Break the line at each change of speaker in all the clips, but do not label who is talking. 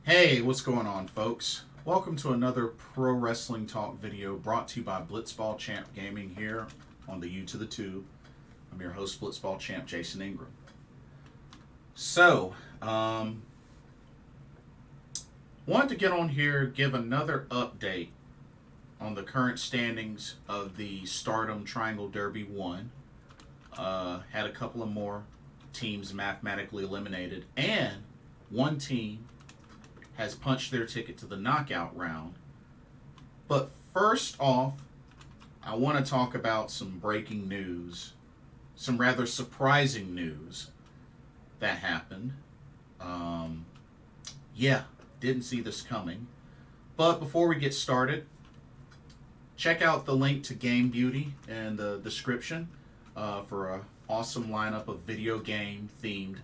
Hey, what's going on, folks? Welcome to another Pro Wrestling Talk video brought to you by Blitzball Champ Gaming here on the U to the Tube. I'm your host, Blitzball Champ Jason Ingram. So, wanted to get on here, give another update on the current standings of the Stardom Triangle Derby I. Had a couple of more teams mathematically eliminated, and one team has punched their ticket to the knockout round. But first off, I want to talk about some breaking news, some rather surprising news that happened. Didn't see this coming. But before we get started, check out the link to Game Beauty in the description for an awesome lineup of video game themed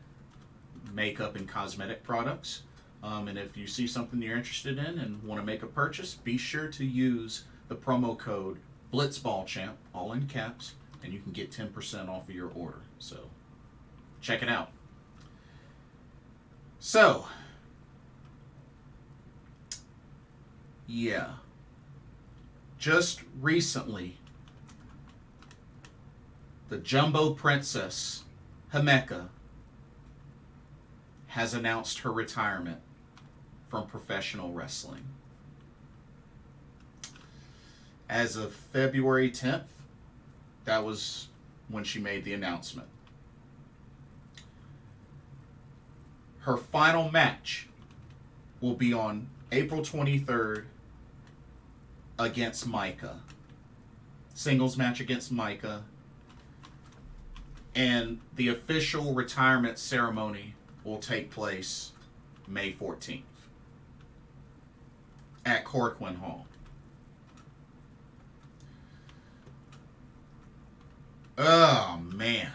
makeup and cosmetic products. And if you see something you're interested in and want to make a purchase, be sure to use the promo code BlitzballChamp, all in caps, and you can get 10% off of your order. So, check it out. So, just recently, the Jumbo Princess Himeka has announced her retirement from professional wrestling. As of February 10th, that was when she made the announcement. Her final match will be on April 23rd against Micah. Singles match against Micah. And the official retirement ceremony will take place May 14th at Corcoran Hall. Oh, man.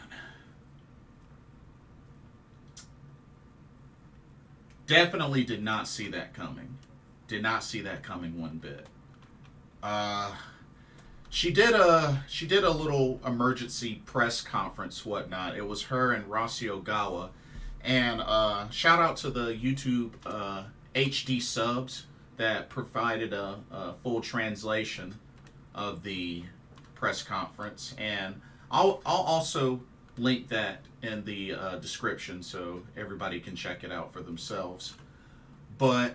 Definitely did not see that coming. Did not see that coming one bit. She did a little emergency press conference, whatnot. It was her and Rossi Ogawa. And shout out to the YouTube HD subs that provided a full translation of the press conference. And I'll also link that in the description so everybody can check it out for themselves. But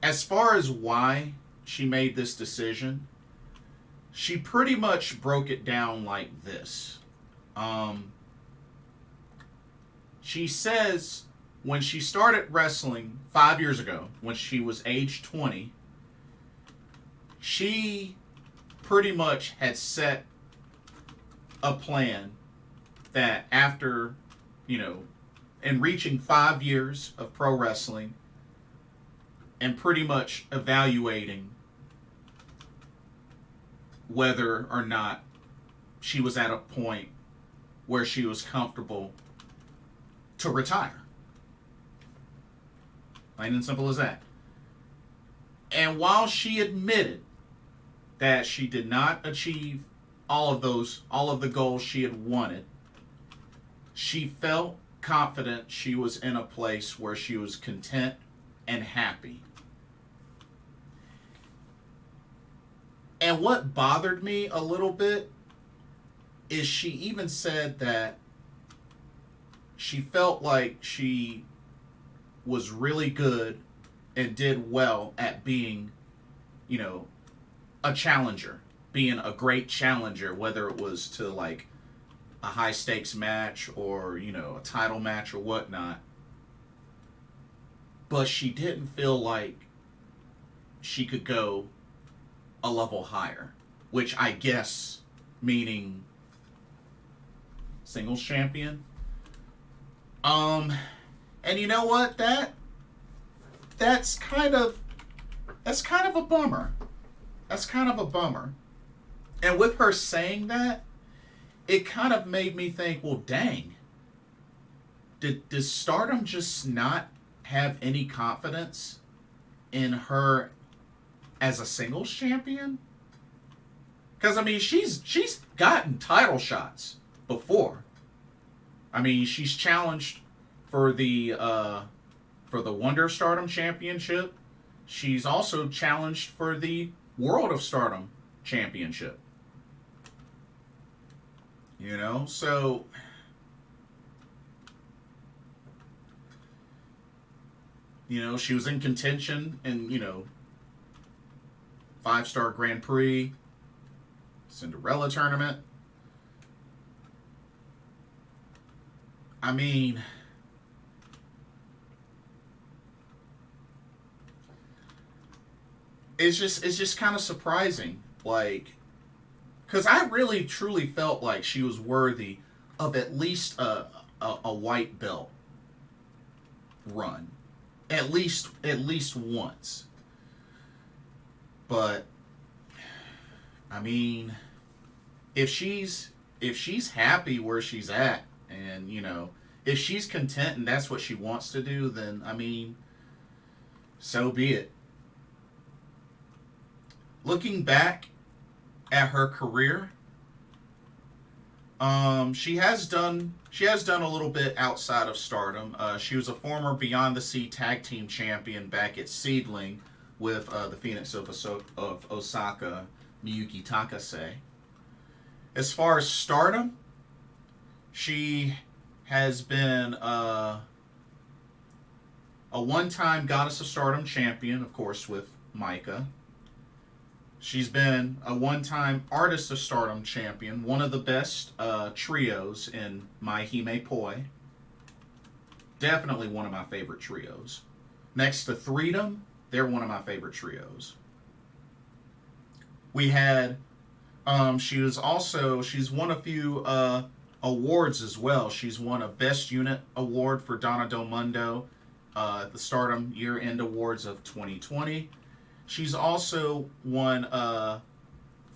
as far as why she made this decision, she pretty much broke it down like this. She says when she started wrestling 5 years ago, when she was age 20, she pretty much had set a plan that after, in reaching 5 years of pro wrestling and pretty much evaluating whether or not she was at a point where she was comfortable to retire. Plain and simple as that. And while she admitted that she did not achieve all of the goals she had wanted, she felt confident she was in a place where she was content and happy. And what bothered me a little bit is she even said that she felt like she was really good and did well at being, a challenger, being a great challenger, whether it was to like a high stakes match or, a title match or whatnot. But she didn't feel like she could go a level higher, which I guess meaning singles champion. And you know what? That's kind of a bummer. That's kind of a bummer. And with her saying that, it kind of made me think, well, dang. Does Stardom just not have any confidence in her as a singles champion? Because, she's gotten title shots before. She's challenged for the for the Wonder of Stardom Championship. She's also challenged for the World of Stardom Championship. You know, so she was in contention in, 5-star Grand Prix, Cinderella tournament. I mean, it's just kind of surprising, like, because I really truly felt like she was worthy of at least a white belt run, at least once. But I mean, if she's happy where she's at, and if she's content and that's what she wants to do, then I mean, so be it. Looking back at her career, she has done a little bit outside of Stardom. She was a former Beyond the Sea Tag Team Champion back at Seedling with the Phoenix of Osaka, Miyuki Takase. As far as Stardom, she has been a one-time Goddess of Stardom champion, of course, with Himeka. She's been a one-time Artist of Stardom champion, one of the best trios in My Hime Poi. Definitely one of my favorite trios. Next to Freedom, they're one of my favorite trios. We had, she's won a few awards as well. She's won a Best Unit Award for Donna Del Mundo at the Stardom Year-End Awards of 2020. She's also won a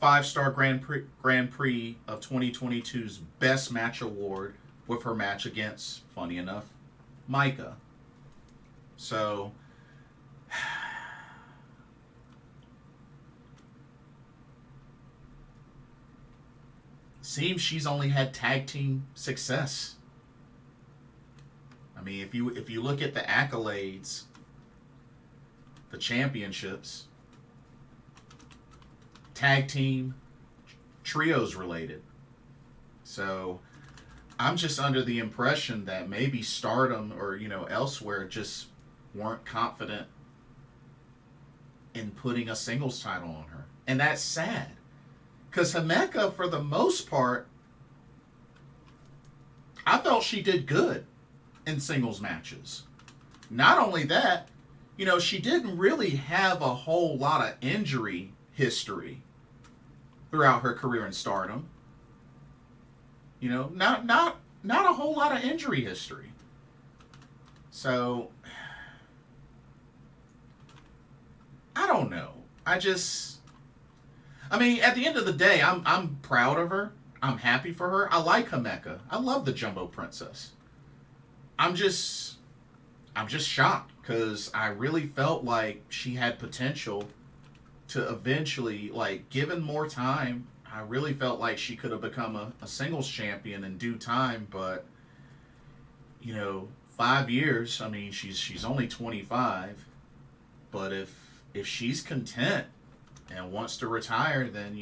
5-star Grand Prix of 2022's Best Match Award with her match against, funny enough, Himeka. So, seems she's only had tag team success. I mean, if you look at the accolades, the championships, tag team, trios related. So I'm just under the impression that maybe Stardom or elsewhere just weren't confident in putting a singles title on her, and that's sad. Because Himeka, for the most part, I felt she did good in singles matches. Not only that, she didn't really have a whole lot of injury history throughout her career in Stardom. Not a whole lot of injury history. So I don't know. I mean, at the end of the day, I'm proud of her. I'm happy for her. I like Himeka. I love the Jumbo Princess. I'm just shocked because I really felt like she had potential to eventually, like, given more time, I really felt like she could have become a singles champion in due time. But 5 years. I mean, she's only 25. But if she's content and wants to retire, then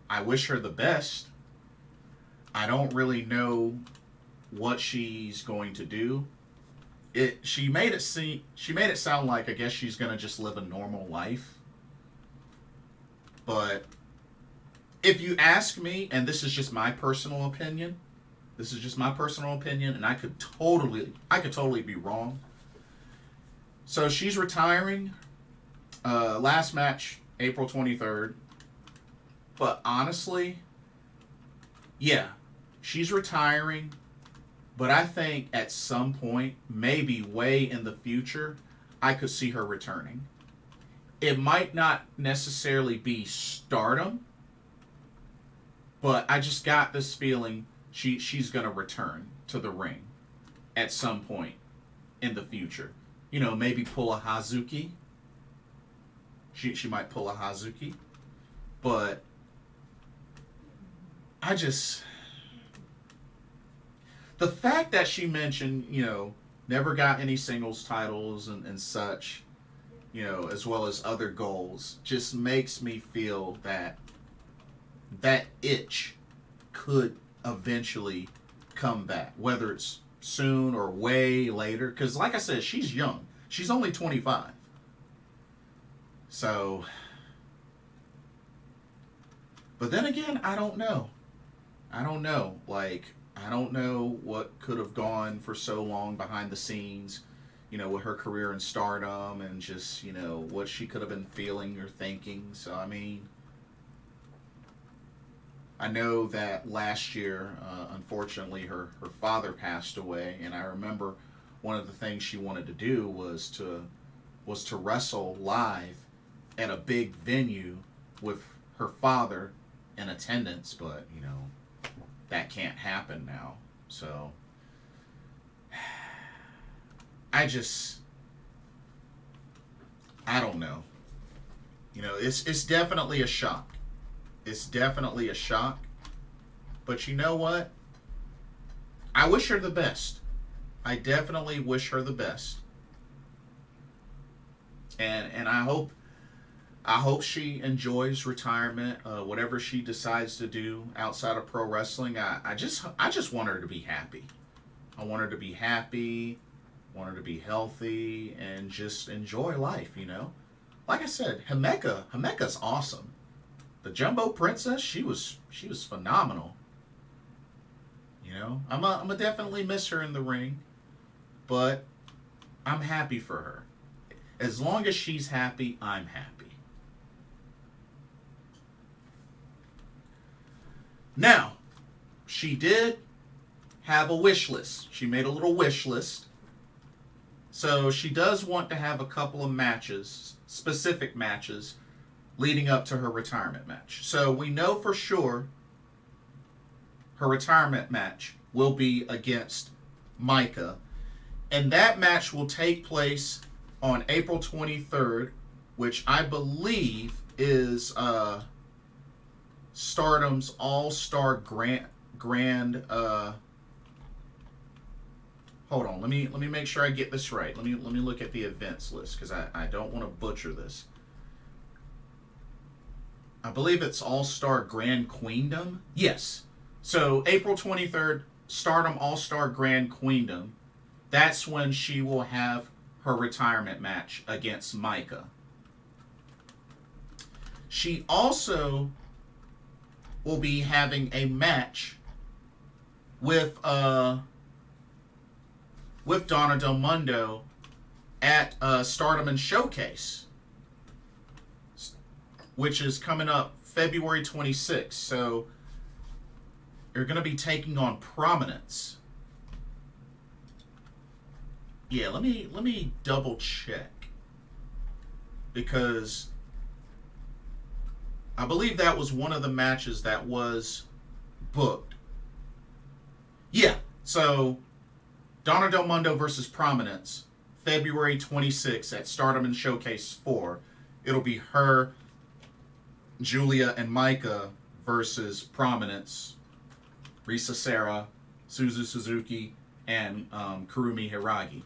I wish her the best. I don't really know what she's going to do. She made it sound like, I guess, she's going to just live a normal life. But if you ask me, and this is just my personal opinion, and I could totally be wrong. So she's retiring. Last match, April 23rd. But honestly, yeah, she's retiring. But I think at some point, maybe way in the future, I could see her returning. It might not necessarily be Stardom, but I just got this feeling she's going to return to the ring at some point in the future. Maybe pull a Hazuki. She might pull a Hazuki. But the fact that she mentioned, never got any singles titles and such, you know, as well as other goals, just makes me feel that that itch could eventually come back, whether it's soon or way later. Because, like I said, she's young. She's only 25. So, but then again, I don't know. I don't know. Like, I don't know what could have gone for so long behind the scenes, you know, with her career in Stardom and just, you know, what she could have been feeling or thinking. So, I mean, I know that last year, unfortunately, her father passed away, and I remember one of the things she wanted to do was to wrestle live at a big venue with her father in attendance, but you know that can't happen now. So I don't know. You know, it's definitely a shock. It's definitely a shock. But you know what? I wish her the best. I definitely wish her the best. And I hope she enjoys retirement, whatever she decides to do outside of pro wrestling. I just want her to be happy. I want her to be happy, want her to be healthy, and just enjoy life, you know? Like I said, Himeka's awesome. The Jumbo Princess, she was phenomenal. You know, I'm a definitely miss her in the ring, but I'm happy for her. As long as she's happy, I'm happy. Now, she did have a wish list. She made a little wish list. So she does want to have a couple of matches, specific matches, leading up to her retirement match. So we know for sure her retirement match will be against Himeka. And that match will take place on April 23rd, which I believe is Stardom's All-Star Grand hold on, let me make sure I get this right. Let me look at the events list because I don't want to butcher this. I believe it's All-Star Grand Queendom. Yes. So April 23rd, Stardom All-Star Grand Queendom. That's when she will have her retirement match against Himeka. She also will be having a match with Donna Del Mundo at Stardom and Showcase, which is coming up February 26th. So you're going to be taking on Prominence. Yeah, let me double check, because I believe that was one of the matches that was booked. Yeah, so Donna Del Mundo versus Prominence, February 26th at Stardom and Showcase 4. It'll be her, Julia, and Himeka versus Prominence, Risa Sera, Suzu Suzuki, and Kurumi Hiragi.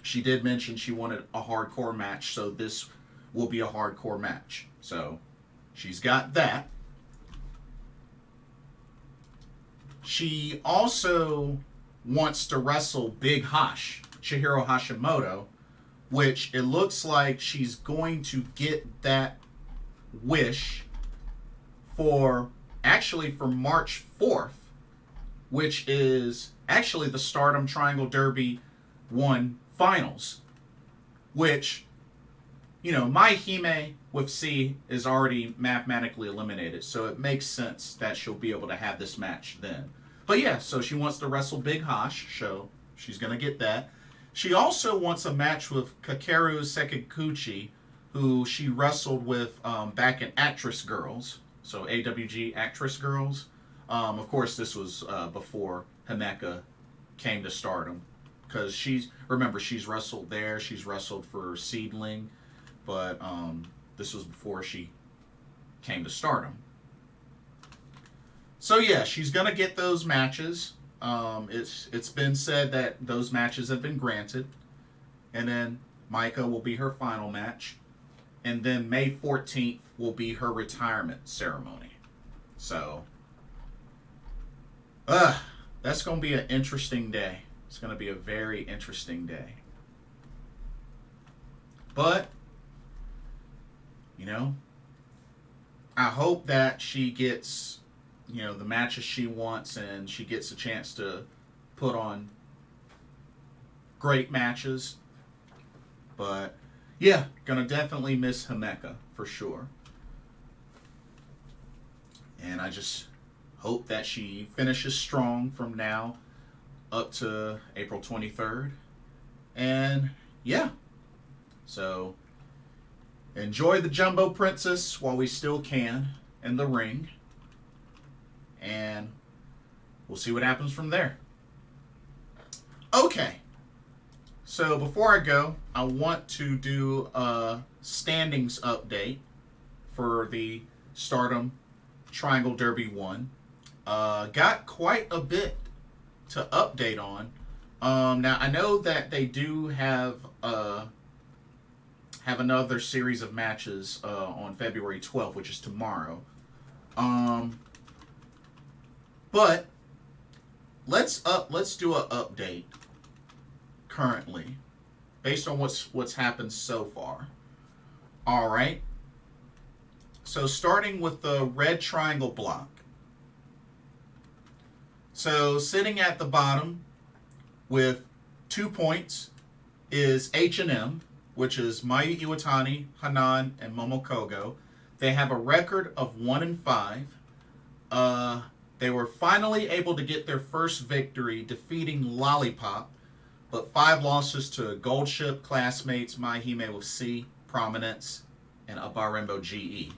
She did mention she wanted a hardcore match, so this will be a hardcore match. So she's got that. She also wants to wrestle Big Hash, Chihiro Hashimoto, which it looks like she's going to get that wish for March 4th, which is actually the Stardom Triangle Derby I finals, which, you know, my Hime with C is already mathematically eliminated, so it makes sense that she'll be able to have this match then. But yeah, so she wants to wrestle Big Hash, so she's going to get that. She also wants a match with Kakeru Sekiguchi, who she wrestled with back in Actress Girls, so AWG Actress Girls. Of course, this was before Himeka came to Stardom, because she's wrestled there, she's wrestled for Seedling, but this was before she came to Stardom. So yeah, she's gonna get those matches. It's been said that those matches have been granted, and then Himeka will be her final match, and then May 14th will be her retirement ceremony. So, that's going to be an interesting day. It's going to be a very interesting day. But, you know, I hope that she gets, the matches she wants, and she gets a chance to put on great matches. But, yeah, gonna definitely miss Himeka for sure. And I just hope that she finishes strong from now up to April 23rd. And, yeah. So, enjoy the Jumbo Princess while we still can in the ring. And we'll see what happens from there. Okay. So before I go, I want to do a standings update for the Stardom Triangle Derby I. Got quite a bit to update on. Now, I know that they do have another series of matches on February 12th, which is tomorrow. But let's do an update currently based on what's happened so far. All right. So starting with the red triangle block. So sitting at the bottom with 2 points is H&M, which is Mayu Iwatani, Hanan, and Momokogo. They have a record of 1-5. They were finally able to get their first victory, defeating Lollipop, but 5 losses to Gold Ship, Classmates, Maihime with C, Prominence, and Abarembo GE.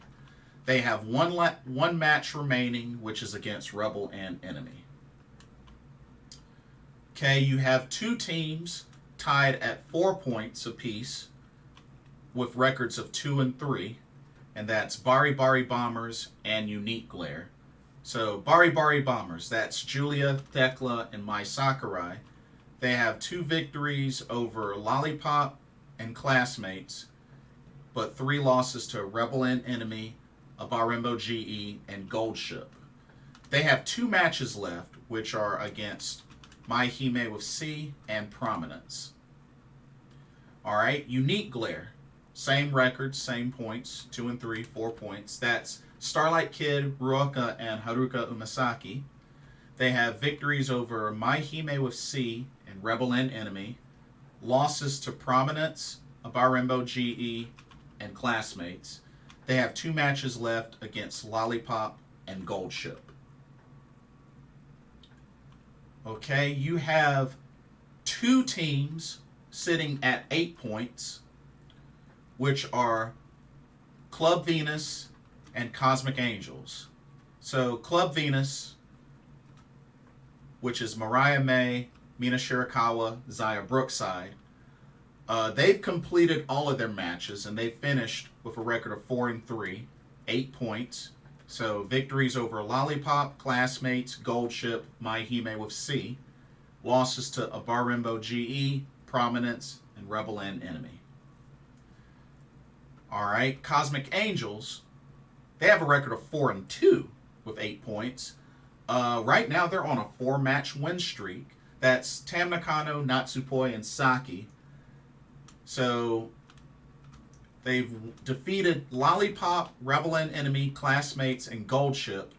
They have one match remaining, which is against Rebel and Enemy. Okay, you have 2 teams tied at 4 points apiece with records of 2-3, and that's Bari Bari Bombers and Unique Glare. So Bari Bari Bombers, that's Julia, Thekla, and Mai Sakurai. They have 2 victories over Lollipop and Classmates, but 3 losses to Rebel and Enemy, Abarembo GE, and Gold Ship. They have 2 matches left, which are against Maihime with C and Prominence. Alright, Unique Glare. Same records, same points, 2-3, 4 points. That's Starlight Kid, Ruoka, and Haruka Umasaki. They have victories over Maihime with C and Rebel and Enemy, losses to Prominence, Abarembo GE, and Classmates. They have 2 matches left against Lollipop and Gold Ship. Okay, you have 2 teams sitting at 8 points, which are Club Venus and Cosmic Angels. So Club Venus, which is Mariah May, Mina Shirakawa, Zaya Brookside, they've completed all of their matches, and they finished with a record of 4-3, 8 points. So victories over Lollipop, Classmates, Gold Ship, Maihime with C, losses to Abarembo GE, Prominence, and Rebel and Enemy. Alright, Cosmic Angels, they have a record of 4-2 with 8 points. Right now they're on a 4-match win streak. That's Tam Nakano, Natsupoi, and Saki. So they've defeated Lollipop, Rebel and Enemy, Classmates, and Gold Ship.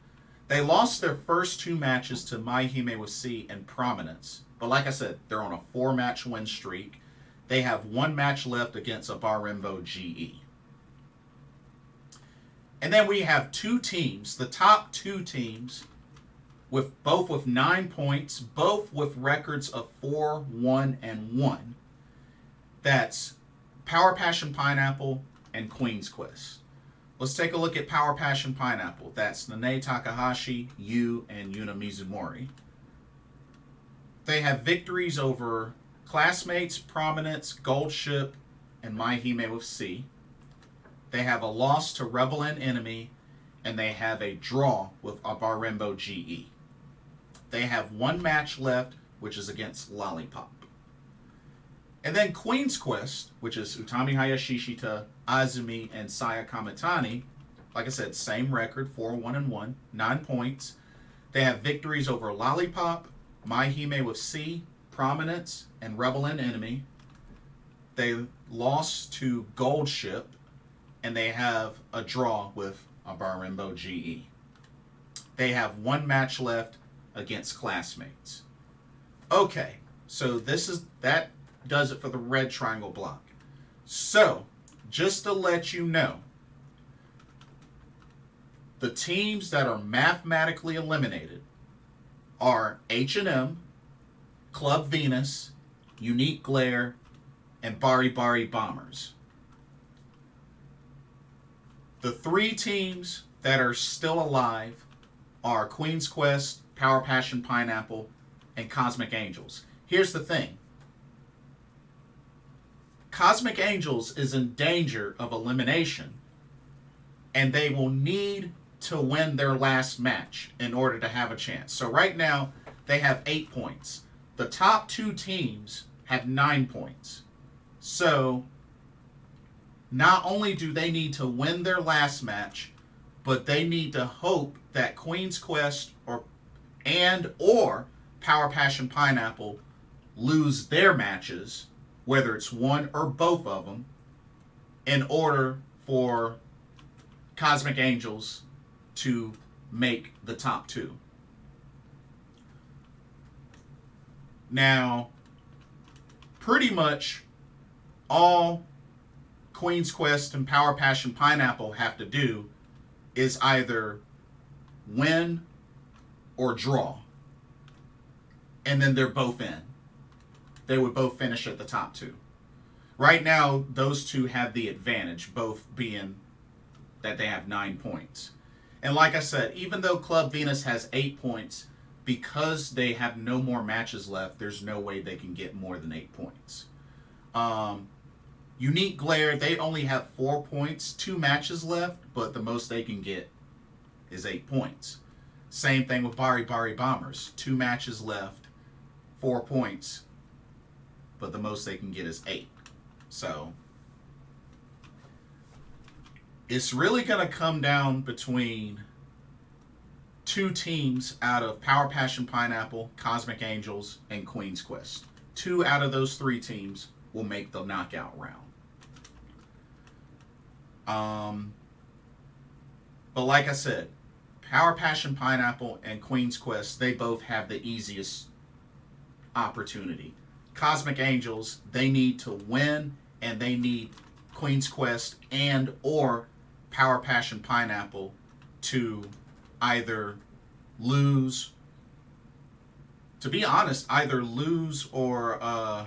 They lost their first 2 matches to Maihime with C and Prominence. But like I said, they're on a 4-match win streak. They have 1 match left against Abarembo GE. And then we have 2 teams, the top 2 teams, both with 9 points, both with records of 4-1-1. That's Power Passion Pineapple and Queen's Quest. Let's take a look at Power Passion Pineapple. That's Nanae Takahashi, Yu, and Yuna Mizumori. They have victories over Classmates, Prominence, Gold Ship, and Maihime with C. They have a loss to Rebel and Enemy, and they have a draw with Abarembo GE. They have one match left, which is against Lollipop. And then Queen's Quest, which is Utami Hayashishita, Azumi, and Saya Kamitani. Like I said, same record, 4-1-1, 9 points. They have victories over Lollipop, Maihime with C, Prominence, and Rebel and Enemy. They lost to Gold Ship, and they have a draw with a Barimbo GE. They have one match left against Classmates. Okay, so that does it for the red triangle block. So, just to let you know, the teams that are mathematically eliminated are H&M, Club Venus, Unique Glare, and Bari Bari Bombers. The three teams that are still alive are Queen's Quest, Power Passion Pineapple, and Cosmic Angels. Here's the thing. Cosmic Angels is in danger of elimination, and they will need to win their last match in order to have a chance. So right now, they have 8 points. The top two teams have 9 points. So not only do they need to win their last match, but they need to hope that Queen's Quest or Power Passion Pineapple lose their matches, whether it's one or both of them, in order for Cosmic Angels to make the top two. Now, pretty much all Queen's Quest and Power Passion Pineapple have to do is either win or draw. And then they're both in. They would both finish at the top two. Right now, those two have the advantage, both being that they have 9 points. And like I said, even though Club Venus has 8 points, because they have no more matches left, there's no way they can get more than 8 points. Unique Glare, they only have 4 points, 2 matches left, but the most they can get is 8 points. Same thing with Bari Bari Bombers. 2 matches left, 4 points, but the most they can get is 8. So it's really going to come down between 2 teams out of Power Passion Pineapple, Cosmic Angels, and Queen's Quest. 2 out of those 3 teams will make the knockout round. But like I said, Power Passion Pineapple and Queen's Quest, they both have the easiest opportunity. Cosmic Angels, they need to win, and they need Queen's Quest and or Power Passion Pineapple to either lose, to be honest, either lose or, oh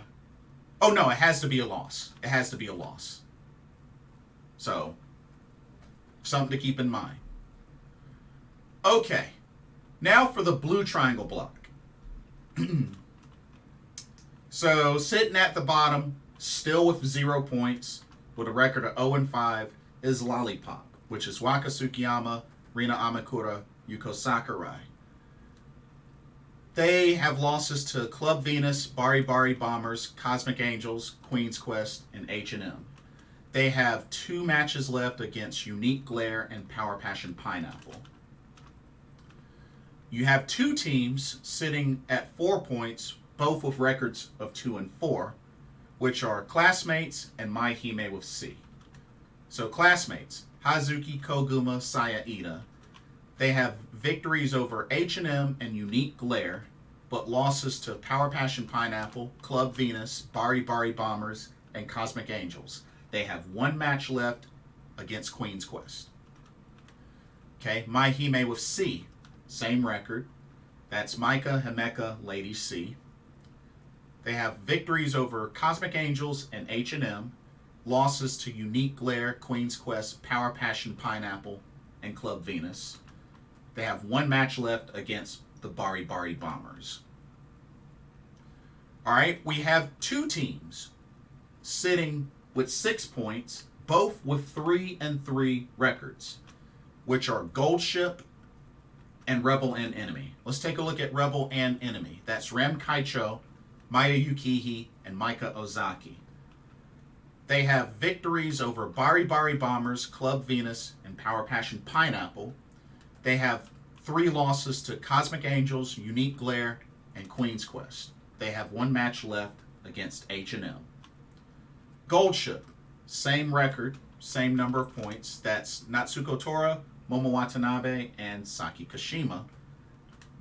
no, it has to be a loss. It has to be a loss. So, something to keep in mind. Okay, now for the blue triangle block. So, sitting at the bottom, still with 0 points, with a record of 0-5, is Lollipop, which is Waka Tsukiyama, Rina Amakura, Yuko Sakurai. They have losses to Club Venus, Bari Bari Bombers, Cosmic Angels, Queen's Quest, and H&M. They have 2 matches left against Unique Glare and Power Passion Pineapple. You have 2 teams sitting at 4 points, both with records of 2 and 4, which are Classmates and Maihime with C. So Classmates, Hazuki, Koguma, Saya, Ida. They have victories over H&M and Unique Glare, but losses to Power Passion Pineapple, Club Venus, Bari Bari Bombers, and Cosmic Angels. They have 1 match left against Queen's Quest. Okay, Maihime with C, same record. That's Micah, Himeka, Lady C. They have victories over Cosmic Angels and H&M, losses to Unique Glare, Queen's Quest, Power Passion Pineapple, and Club Venus. They have 1 match left against the Bari Bari Bombers. All right, we have 2 teams sitting with 6 points, both with 3-3 records, which are Gold Ship and Rebel and Enemy. Let's take a look at Rebel and Enemy. That's Rem Kaicho, Maya Yukihi, and Maika Ozaki. They have victories over Bari Bari Bombers, Club Venus, and Power Passion Pineapple. They have 3 losses to Cosmic Angels, Unique Glare, and Queen's Quest. They have 1 match left against H&M. Gold Ship, same record, same number of points. That's Natsuko Tora, Momo Watanabe, and Saki Kashima.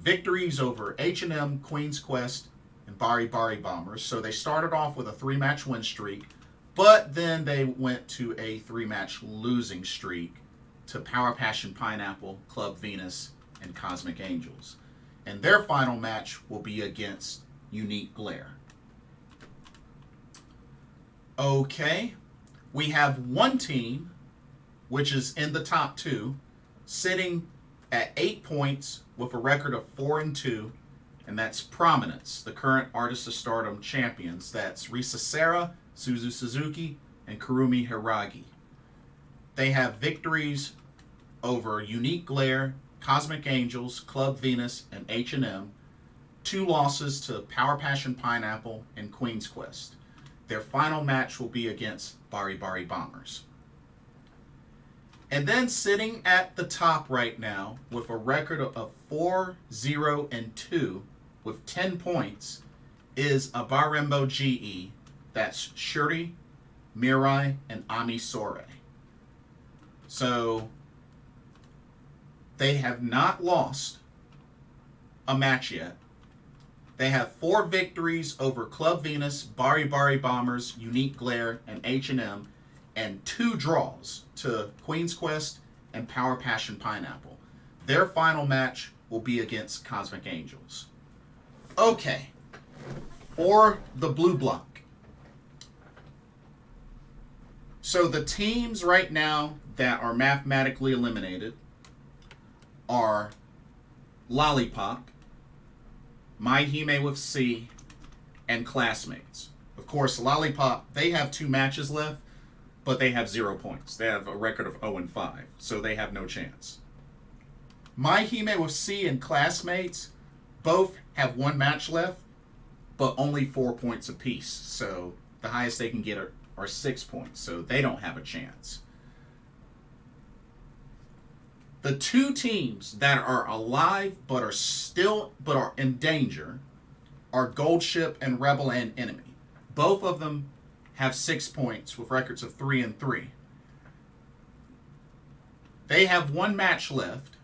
Victories over H&M, Queen's Quest, and Bari Bari Bombers. So they started off with a 3-match win streak, but then they went to a 3-match losing streak to Power Passion Pineapple, Club Venus, and Cosmic Angels. And their final match will be against Unique Glare. Okay, we have one team, which is in the top 2, sitting at 8 points with a record of 4-2, and that's Prominence, the current Artist of Stardom champions. That's Risa Sera, Suzu Suzuki, and Kurumi Hiragi. They have victories over Unique Glare, Cosmic Angels, Club Venus, and H&M. 2 losses to Power Passion Pineapple and Queen's Quest. Their final match will be against Bari Bari Bombers. And then sitting at the top right now with a record of 4-0-2 with 10 points is Abarembo GE. That's Shuri, Mirai, and Ami Sore. So they have not lost a match yet. They have 4 victories over Club Venus, Bari Bari Bombers, Unique Glare, and H&M, and 2 draws to Queen's Quest and Power Passion Pineapple. Their final match will be against Cosmic Angels. Okay, for the blue block. So the teams right now that are mathematically eliminated are Lollipop, My Hime with C, and Classmates. Of course, Lollipop, they have 2 matches left, but they have 0 points. They have a record of 0-5, so they have no chance. My Hime with C and Classmates both have 1 match left, but only 4 points apiece. So the highest they can get are 6 points, so they don't have a chance. The 2 teams that are alive but are in danger are Gold Ship and Rebel and Enemy. Both of them have 6 points with records of 3-3. They have 1 match left,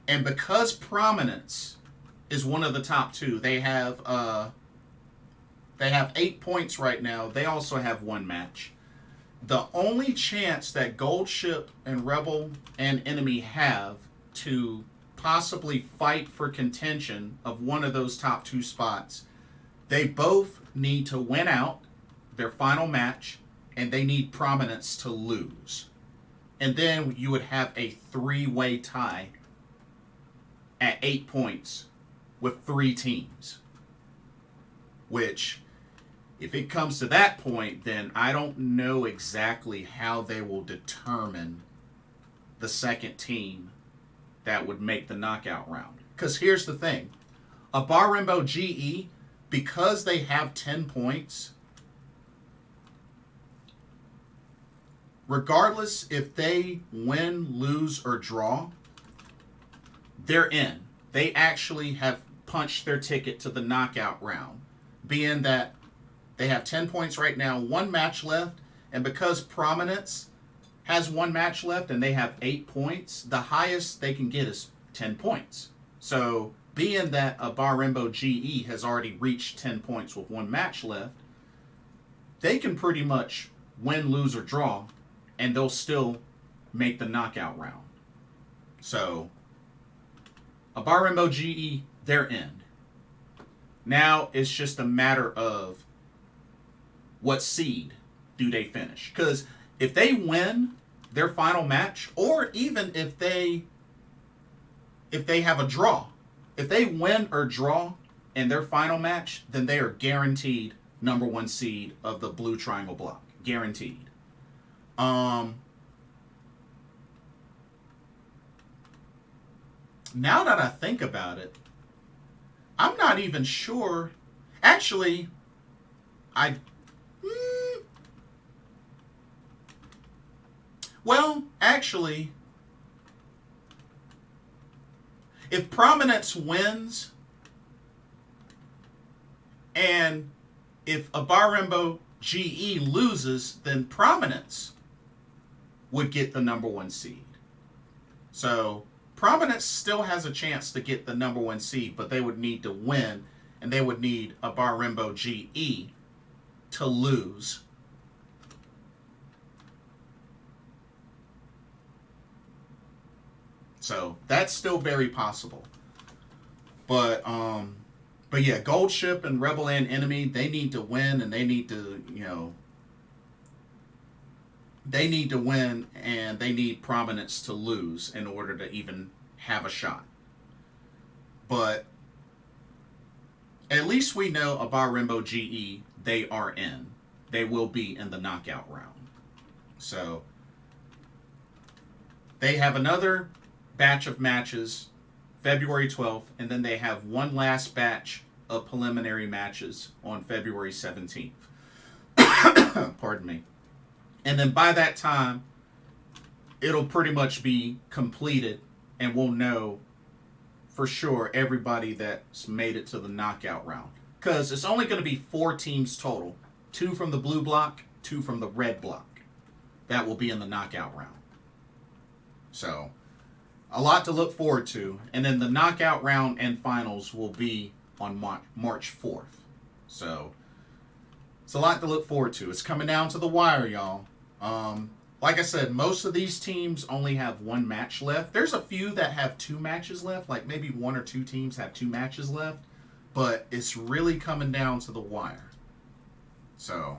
and because Prominence is one of the top 2, they have 8 points right now. They also have 1 match. The only chance that Gold Ship and Rebel and Enemy have to possibly fight for contention of one of those top 2 spots, they both need to win out their final match, and they need Prominence to lose. And then you would have a 3-way tie at 8 points with 3 teams. Which, if it comes to that point, then I don't know exactly how they will determine the second team that would make the knockout round. Because here's the thing. Abarembo GE, because they have 10 points, regardless if they win, lose, or draw, they're in. They actually have punched their ticket to the knockout round, being that they have 10 points right now, 1 match left, and because Prominence has 1 match left and they have 8 points, the highest they can get is 10 points. So, being that Abarembo GE has already reached 10 points with 1 match left, they can pretty much win, lose, or draw, and they'll still make the knockout round. So, Abarembo GE, they're in. Now, it's just a matter of what seed do they finish. Because if they win their final match, or even if they have a draw, if they win or draw in their final match, then they are guaranteed number 1 seed of the blue triangle block. Guaranteed. Now that I think about it, I'm not even sure. Actually, I. Well, actually, if Prominence wins and if Abarimbo GE loses, then Prominence would get the number 1 seed. So Prominence still has a chance to get the number 1 seed, but they would need to win, and they would need Abarimbo GE to lose. So that's still very possible. But yeah, Gold Ship and Rebel and Enemy, they need to win, and they need to, they need to win, and they need Prominence to lose in order to even have a shot. But at least we know Abarimbo GE, they are in. They will be in the knockout round. So they have another batch of matches February 12th, and then they have one last batch of preliminary matches on February 17th. Pardon me. And then by that time, it'll pretty much be completed, and we'll know for sure everybody that's made it to the knockout round. Because it's only going to be 4 teams total. 2 from the blue block, 2 from the red block. That will be in the knockout round. So a lot to look forward to. And then the knockout round and finals will be on March 4th. So it's a lot to look forward to. It's coming down to the wire, y'all. Like I said, most of these teams only have 1 match left. There's a few that have 2 matches left. Like maybe 1 or 2 teams have 2 matches left. But it's really coming down to the wire. So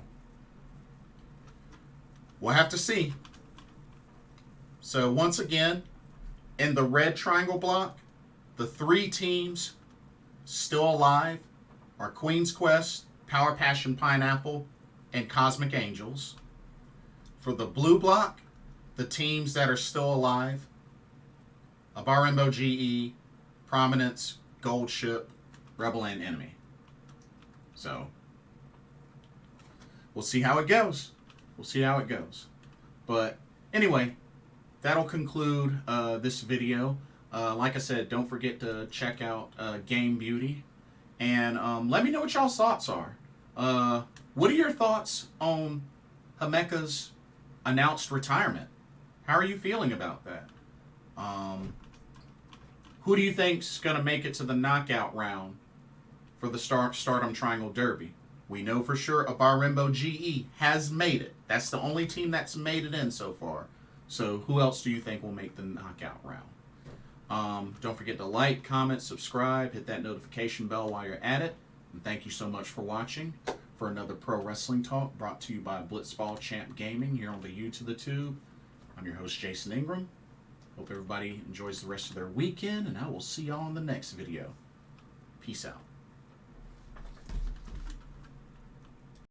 we'll have to see. So once again, in the red triangle block, the 3 teams still alive are Queen's Quest, Power Passion Pineapple, and Cosmic Angels. For the blue block, the teams that are still alive, Abarimbo GE, Prominence, Gold Ship, Rebel and Enemy. So we'll see how it goes. We'll see how it goes. But anyway, that'll conclude this video. Like I said, don't forget to check out Game Beauty. And let me know what y'all's thoughts are. What are your thoughts on Himeka's announced retirement? How are you feeling about that? Who do you think's going to make it to the knockout round for the Stardom Triangle Derby? We know for sure Abarimbo GE has made it. That's the only team that's made it in so far. So who else do you think will make the knockout round? Don't forget to like, comment, subscribe, hit that notification bell while you're at it. And thank you so much for watching for another Pro Wrestling Talk brought to you by Blitzball Champ Gaming here on the YouTube the Tube. I'm your host, Jason Ingram. Hope everybody enjoys the rest of their weekend, and I will see y'all in the next video. Peace out.